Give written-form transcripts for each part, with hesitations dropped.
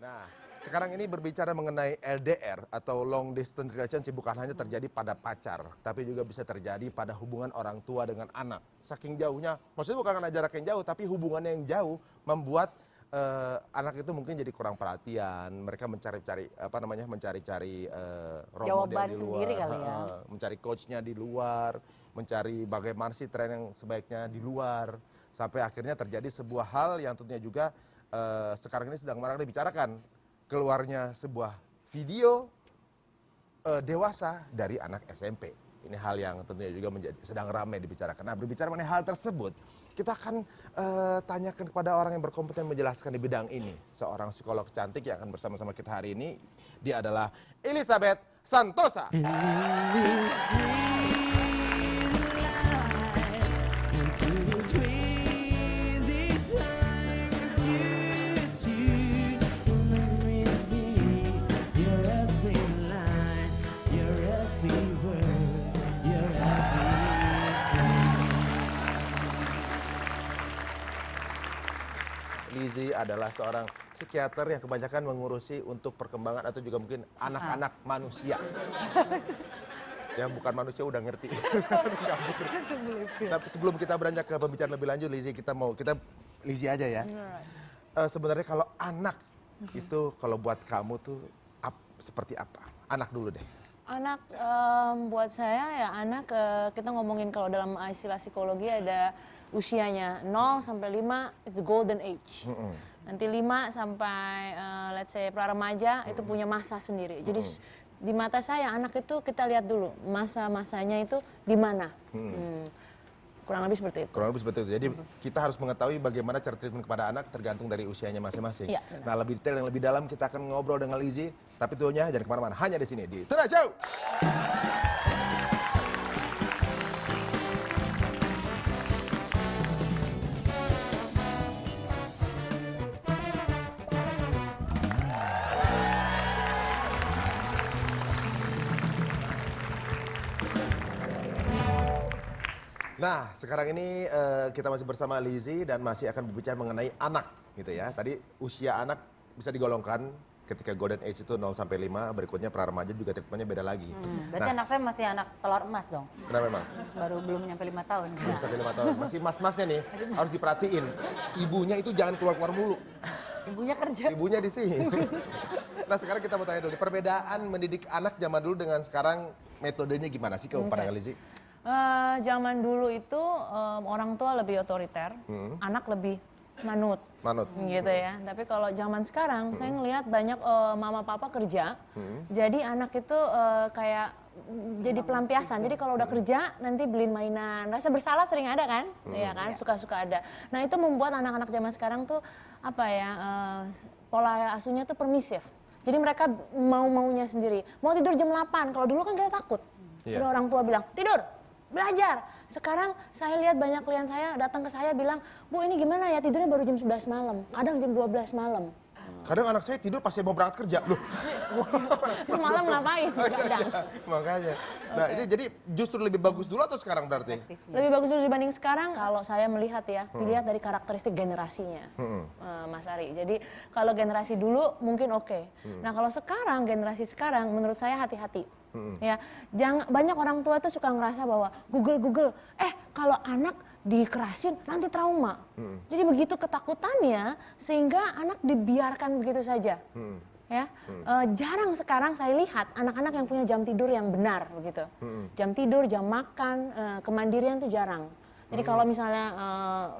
Nah, sekarang ini berbicara mengenai LDR atau long distance relationship bukan hanya terjadi pada pacar, tapi juga bisa terjadi pada hubungan orang tua dengan anak. Saking jauhnya, maksudnya bukan karena jarak yang jauh, tapi hubungannya yang jauh membuat anak itu mungkin jadi kurang perhatian. Mereka mencari-cari role model Jawaban di luar, sendiri kali ya. mencari coachnya di luar, mencari bagaimana sih tren yang sebaiknya di luar, sampai akhirnya terjadi sebuah hal yang tentunya juga sekarang ini sedang marak dibicarakan, keluarnya sebuah video dewasa dari anak SMP. Ini hal yang tentunya juga sedang ramai dibicarakan. Nah, berbicara mengenai hal tersebut, kita akan tanyakan kepada orang yang berkompeten menjelaskan di bidang ini. Seorang psikolog cantik yang akan bersama-sama kita hari ini. Dia adalah Elizabeth Santosa. Lizzy adalah seorang psikiater yang kebanyakan mengurusi untuk perkembangan atau juga mungkin anak-anak manusia. Yang bukan manusia udah ngerti. Nah, sebelum kita beranjak ke pembicaraan lebih lanjut, Lizzy, Lizzy aja ya. Sebenarnya kalau anak itu kalau buat kamu tuh seperti apa? Anak dulu deh. Anak buat saya ya kita ngomongin kalau dalam istilah psikologi ada usianya 0 sampai 5 is the golden age. Nanti 5 sampai let's say pra-remaja itu punya masa sendiri. Jadi di mata saya anak itu kita lihat dulu masa-masanya itu di mana. Kurang lebih seperti itu. Kurang lebih seperti itu. Jadi kita harus mengetahui bagaimana cara treatment kepada anak tergantung dari usianya masing-masing. Ya, nah, lebih detail yang lebih dalam kita akan ngobrol dengan Lizzy. Tapi tentunya jangan kemana-mana, hanya di sini di Tonight Show. Nah, sekarang ini kita masih bersama Lizzy dan masih akan berbicara mengenai anak gitu ya. Tadi usia anak bisa digolongkan ketika golden age itu 0 sampai 5, berikutnya pra-remaja juga treatmentnya beda lagi. Berarti anak saya masih anak telur emas dong? Kenapa memang? Baru belum nyampe 5 tahun. Belum sampai 5 tahun, masih mas-masnya nih, harus diperhatiin. Ibunya itu jangan keluar-keluar mulu. Ibunya kerja. Ibunya di sini. Nah, sekarang kita mau tanya dulu, perbedaan mendidik anak zaman dulu dengan sekarang metodenya gimana sih kalau pandangan Lizzy? Zaman dulu itu orang tua lebih otoriter, anak lebih manut gitu ya. Tapi kalau zaman sekarang saya ngelihat banyak mama papa kerja, jadi anak itu kayak jadi pelampiasan. Jadi kalau udah kerja nanti beliin mainan, rasa bersalah sering ada kan, ya kan, suka-suka ada. Nah itu membuat anak-anak zaman sekarang tuh apa ya, pola asuhnya tuh permisif. Jadi mereka mau-maunya sendiri. Mau tidur jam 8, kalau dulu kan kita takut. Ada orang tua bilang, tidur, belajar. Sekarang saya lihat banyak klien saya datang ke saya bilang, Bu ini gimana ya tidurnya baru jam 11 malam, kadang jam 12 malam. Kadang anak saya tidur pas saya mau berangkat kerja, loh. Terus malam ngapain? Kadang. Makanya. Nah ini jadi justru lebih bagus dulu atau sekarang berarti? Lebih bagus dulu dibanding sekarang kalau saya melihat ya, dilihat dari karakteristik generasinya, Mas Ari. Jadi kalau generasi dulu mungkin oke. Nah kalau sekarang, generasi sekarang menurut saya hati-hati. Ya, banyak orang tua tuh suka ngerasa bahwa Google, kalau anak dikerasin nanti trauma. Jadi begitu ketakutannya sehingga anak dibiarkan begitu saja. Ya, jarang sekarang saya lihat anak-anak yang punya jam tidur yang benar begitu. Jam tidur, jam makan, kemandirian tuh jarang. Jadi kalau misalnya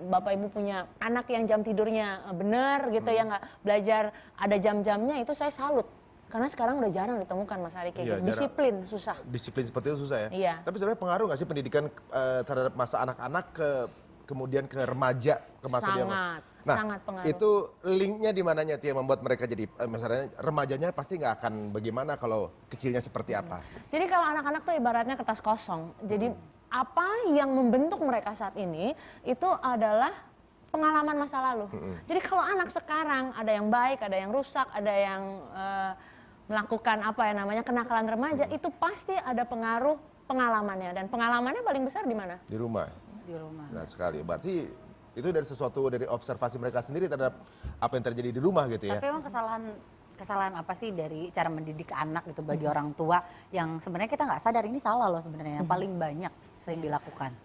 Bapak Ibu punya anak yang jam tidurnya benar gitu ya, nggak belajar ada jam-jamnya, itu saya salut. Karena sekarang udah jarang ditemukan Mas Ari kayak gitu. Disiplin susah. Disiplin seperti itu susah ya? Iya. Tapi sebenarnya pengaruh nggak sih pendidikan terhadap masa anak-anak kemudian ke remaja, ke masa dia? Sangat pengaruh. Itu linknya di mananya tuh yang membuat mereka jadi, misalnya remajanya pasti nggak akan bagaimana kalau kecilnya seperti apa? Jadi kalau anak-anak tuh ibaratnya kertas kosong. Jadi apa yang membentuk mereka saat ini itu adalah pengalaman masa lalu. Jadi kalau anak sekarang ada yang baik, ada yang rusak, ada yang melakukan apa ya namanya kenakalan remaja, itu pasti ada pengaruh pengalamannya, dan pengalamannya paling besar di mana? Di rumah. Di rumah. Nah sekali, berarti itu dari observasi mereka sendiri terhadap apa yang terjadi di rumah gitu ya. Tapi emang kesalahan kesalahan apa sih dari cara mendidik anak gitu bagi orang tua yang sebenarnya kita nggak sadar ini salah loh sebenarnya yang paling banyak sering dilakukan.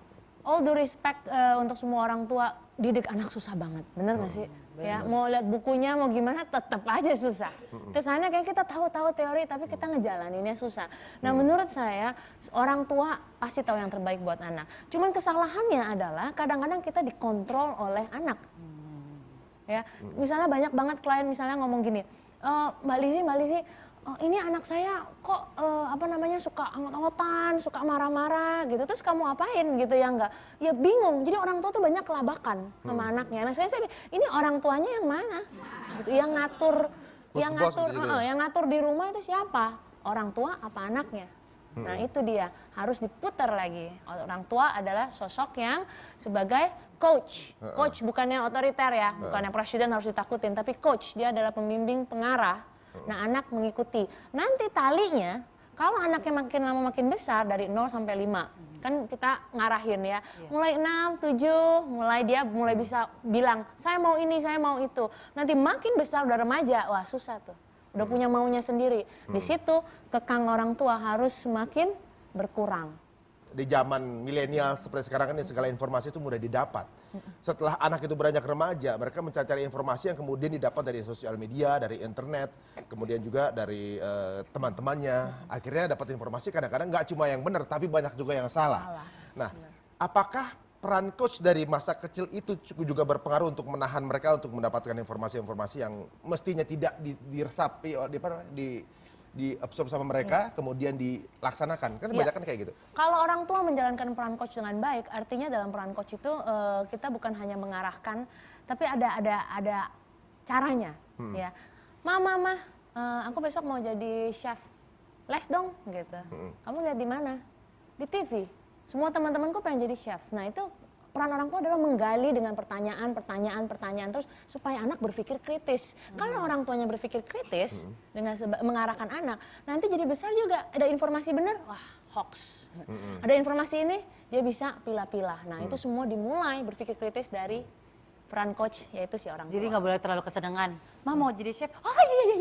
All due respect untuk semua orang tua, didik anak susah banget, bener gak sih? Ya, mau lihat bukunya mau gimana tetap aja susah. Kesannya kayak kita tahu-tahu teori tapi kita ngejalaninnya susah. Nah menurut saya orang tua pasti tahu yang terbaik buat anak. Cuman kesalahannya adalah kadang-kadang kita dikontrol oleh anak. Ya, misalnya banyak banget klien misalnya ngomong gini, Mbak Lizzy, ini anak saya kok suka anggot-anggotan, suka marah-marah gitu. Terus kamu apain gitu ya enggak? Ya bingung. Jadi orang tua tuh banyak kelabakan sama anaknya. Nah saya ini orang tuanya yang mana? Gitu. Yang ngatur, yang ngatur di rumah itu siapa? Orang tua apa anaknya? Nah itu dia harus diputar lagi. Orang tua adalah sosok yang sebagai coach. Coach bukannya otoriter ya, bukannya presiden harus ditakutin, tapi coach dia adalah pembimbing pengarah. Nah anak mengikuti. Nanti talinya kalau anaknya makin lama makin besar dari 0 sampai 5. Kan kita ngarahin ya. Mulai 6, 7, mulai bisa bilang saya mau ini, saya mau itu. Nanti makin besar udah remaja, wah susah tuh. Udah punya maunya sendiri. Di situ kekang orang tua harus semakin berkurang. Di zaman milenial seperti sekarang kan segala informasi itu mudah didapat. Setelah anak itu beranjak remaja, mereka mencari informasi yang kemudian didapat dari sosial media, dari internet, kemudian juga dari teman-temannya. Akhirnya dapat informasi kadang-kadang nggak cuma yang benar, tapi banyak juga yang salah. Nah, apakah peran coach dari masa kecil itu juga berpengaruh untuk menahan mereka untuk mendapatkan informasi-informasi yang mestinya tidak diresapi, diabsorb sama mereka, kemudian dilaksanakan. Kan kebanyakan kayak gitu. Kalau orang tua menjalankan peran coach dengan baik, artinya dalam peran coach itu kita bukan hanya mengarahkan, tapi ada caranya. Ya, mama, aku besok mau jadi chef, les dong, gitu. Kamu lihat di mana? Di TV. Semua teman-temanku pengen jadi chef. Nah itu peran orang tua adalah menggali dengan pertanyaan terus supaya anak berpikir kritis. Kalau orang tuanya berpikir kritis dengan mengarahkan anak, nanti jadi besar juga ada informasi benar, wah hoax. Ada informasi ini dia bisa pilah-pilah. Nah itu semua dimulai berpikir kritis dari peran coach yaitu si orang tua. Jadi nggak boleh terlalu kesenangan. Ma mau jadi chef? Oh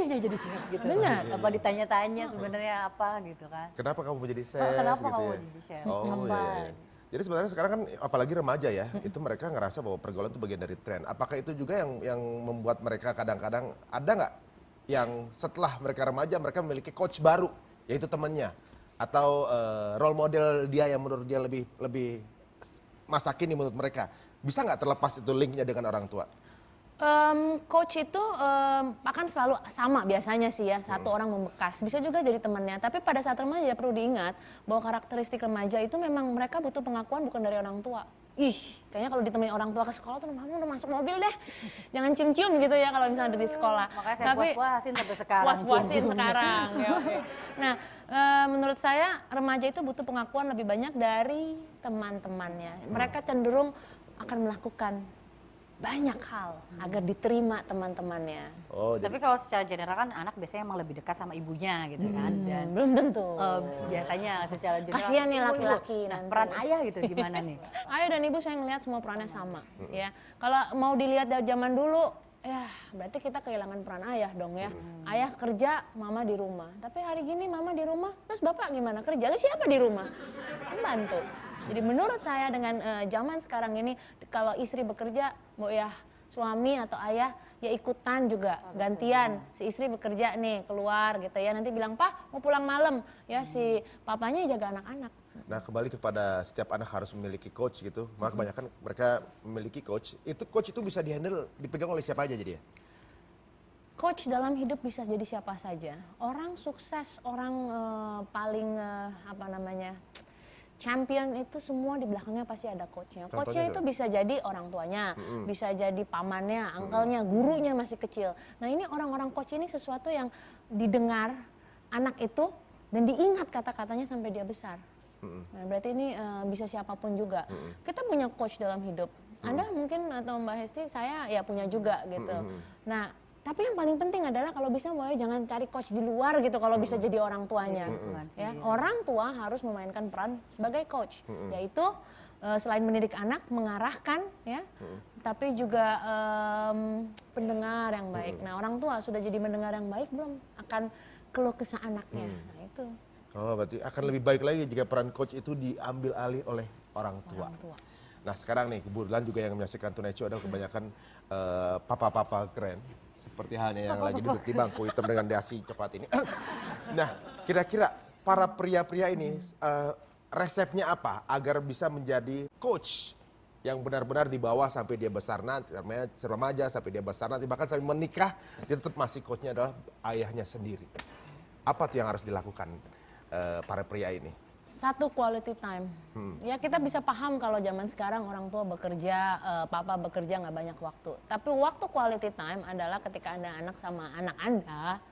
iya jadi chef gitu. Benar. Apa ditanya-tanya sebenarnya apa gitu kan? Kenapa kamu mau jadi chef? Kenapa gitu kamu ya? mau jadi chef? Oh Apa? iya. Jadi sebenarnya sekarang kan apalagi remaja ya, itu mereka ngerasa bahwa pergaulan itu bagian dari tren. Apakah itu juga yang membuat mereka kadang-kadang ada nggak yang setelah mereka remaja mereka memiliki coach baru, yaitu temannya atau role model dia yang menurut dia lebih masa kini menurut mereka, bisa nggak terlepas itu linknya dengan orang tua? Coach itu akan selalu sama biasanya sih ya, satu orang membekas, bisa juga jadi temannya. Tapi pada saat remaja perlu diingat bahwa karakteristik remaja itu memang mereka butuh pengakuan bukan dari orang tua. Ih, kayaknya kalau ditemenin orang tua ke sekolah tuh, mama udah masuk mobil deh, jangan cium-cium gitu ya kalau misalnya dari sekolah. Makanya saya puas-puasin sampai sekarang. Puas-puasin sekarang. Ya, okay. Nah, menurut saya remaja itu butuh pengakuan lebih banyak dari teman-temannya. Mereka cenderung akan melakukan banyak hal agar diterima teman-temannya. Oh, Tapi kalau secara general kan anak biasanya emang lebih dekat sama ibunya gitu kan. Dan Belum tentu. biasanya secara general. Kasian nih ibu-ibu. laki-laki Nah, nanti. peran ayah gitu gimana nih? Ayah dan ibu saya ngelihat semua perannya sama. Ya, kalau mau dilihat dari zaman dulu, ya berarti kita kehilangan peran ayah dong ya. Ayah kerja, mama di rumah. Tapi hari gini mama di rumah, terus bapak gimana kerja? Lalu siapa di rumah? Membantu. Jadi menurut saya dengan zaman sekarang ini, kalau istri bekerja, mau ya suami atau ayah ya ikutan juga, gantian. Si istri bekerja nih, keluar gitu ya, nanti bilang, "Pak, mau pulang malam." Ya si papanya jaga anak-anak. Nah kembali kepada setiap anak harus memiliki coach gitu, maka kebanyakan mereka memiliki coach. Itu coach itu bisa dipegang oleh siapa aja jadi ya? Coach dalam hidup bisa jadi siapa saja. Orang sukses, orang paling champion itu semua di belakangnya pasti ada coachnya. Coachnya itu bisa jadi orang tuanya, bisa jadi pamannya, uncle-nya, gurunya masih kecil. Nah ini orang-orang coach ini sesuatu yang didengar anak itu dan diingat kata-katanya sampai dia besar. Nah, berarti ini bisa siapapun juga. Kita punya coach dalam hidup. Anda mungkin atau Mbak Hesti, saya ya punya juga gitu. Nah tapi yang paling penting adalah kalau bisa jangan cari coach di luar gitu kalau bisa jadi orang tuanya. Ya, orang tua harus memainkan peran sebagai coach, yaitu selain mendidik anak, mengarahkan ya, tapi juga pendengar yang baik. Nah, orang tua sudah jadi mendengar yang baik belum akan keluh kesah anaknya. Nah, itu Oh, berarti akan lebih baik lagi jika peran coach itu diambil alih oleh orang tua. orang tua. Nah sekarang nih kebetulan juga yang menyaksikan Tonight Show adalah kebanyakan papa-papa keren. Seperti halnya yang lagi duduk di bangku hitam dengan dasi coklat ini. Nah kira-kira para pria-pria ini resepnya apa agar bisa menjadi coach yang benar-benar dibawa sampai dia besar nanti, remaja sampai dia besar nanti, bahkan sampai menikah dia tetap masih coachnya adalah ayahnya sendiri. Apa tuh yang harus dilakukan para pria ini? Satu, quality time. Ya kita bisa paham kalau zaman sekarang orang tua bekerja, papa bekerja nggak banyak waktu. Tapi waktu quality time adalah ketika Anda anak sama anak Anda,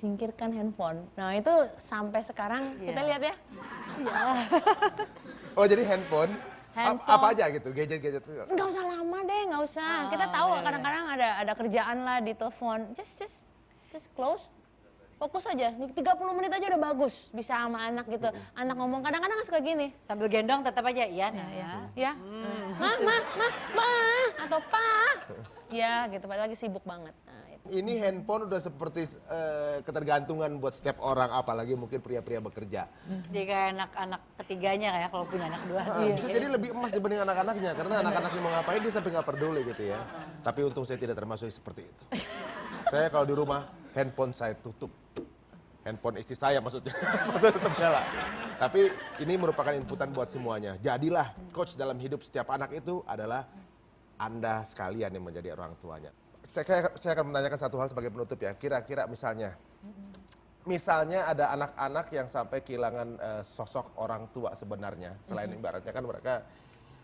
singkirkan handphone. Nah itu sampai sekarang kita lihat ya. Oh jadi handphone, apa aja gitu, gadget-gadget itu? Nggak usah lama deh, nggak usah. Kita tahu kadang-kadang ada kerjaan lah di telepon. Just close. Fokus aja, 30 menit aja udah bagus bisa sama anak gitu. Anak ngomong kadang-kadang kan suka gini. Sambil gendong tetap aja iya nih ya. Ya, ma, atau pa. Ya gitu, padahal lagi sibuk banget. Nah, itu. Ini handphone udah seperti ketergantungan buat setiap orang, apalagi mungkin pria-pria bekerja. Jadi kayak anak-anak ketiganya kayak kalau punya anak dua. Bisa jadi lebih emas dibanding anak-anaknya, karena anak-anaknya mau ngapain dia sampai nggak peduli gitu ya. Tapi untung saya tidak termasuk seperti itu. Saya kalau di rumah, handphone saya tutup. Handphone istri saya maksudnya, saya tetap nyala. Tapi ini merupakan inputan buat semuanya. Jadilah coach dalam hidup setiap anak itu adalah Anda sekalian yang menjadi orang tuanya. Saya akan menanyakan satu hal sebagai penutup ya. Kira-kira misalnya ada anak-anak yang sampai kehilangan sosok orang tua sebenarnya. Selain ibaratnya kan mereka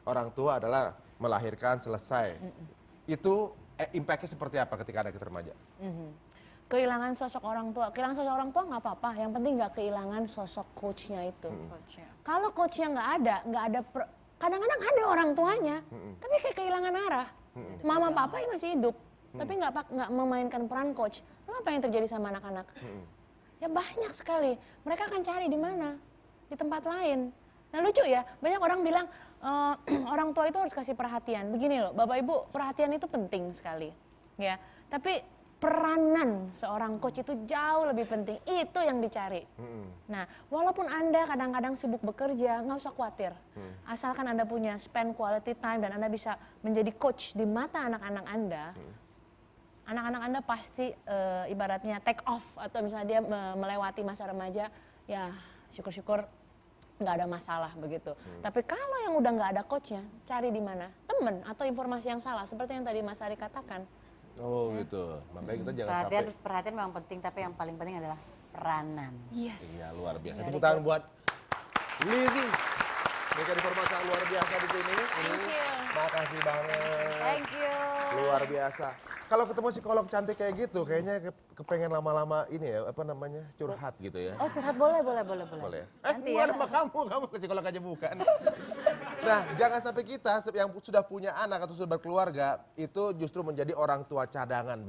orang tua adalah melahirkan selesai. Itu impact-nya seperti apa ketika anak itu remaja? Kehilangan sosok orang tua nggak apa-apa. Yang penting nggak kehilangan sosok coachnya itu. Kalau coachnya nggak ada kadang-kadang ada orang tuanya, tapi kayak kehilangan arah. Mama papa yang masih hidup, tapi nggak memainkan peran coach. Lalu apa yang terjadi sama anak-anak? Ya banyak sekali. Mereka akan cari di mana? Di tempat lain. Nah lucu ya, banyak orang bilang orang tua itu harus kasih perhatian. Begini loh, Bapak Ibu, perhatian itu penting sekali. Ya, tapi peranan seorang coach itu jauh lebih penting. Itu yang dicari. Nah, walaupun Anda kadang-kadang sibuk bekerja, nggak usah khawatir. Asalkan Anda punya spend quality time dan Anda bisa menjadi coach di mata anak-anak Anda, anak-anak Anda pasti ibaratnya take off atau misalnya dia melewati masa remaja, ya syukur-syukur nggak ada masalah begitu. Tapi kalau yang udah nggak ada coachnya, cari di mana? Temen atau informasi yang salah, seperti yang tadi Mas Ari katakan. Oh gitu, makanya kita jangan Perhatian memang penting, tapi yang paling penting adalah peranan. Yes. Iya luar biasa. Tepuk tangan buat Lizzy. Mereka informasi yang luar biasa di sini. Thank you. Makasih banget. Thank you. Luar biasa. Kalau ketemu psikolog cantik kayak gitu, kayaknya kepengen lama-lama ini ya, apa namanya, curhat gitu ya. Oh curhat boleh. Boleh ya? Nanti bukan ya. sama kamu ke psikolog aja bukan. Nah, jangan sampai kita yang sudah punya anak atau sudah berkeluarga, itu justru menjadi orang tua cadangan.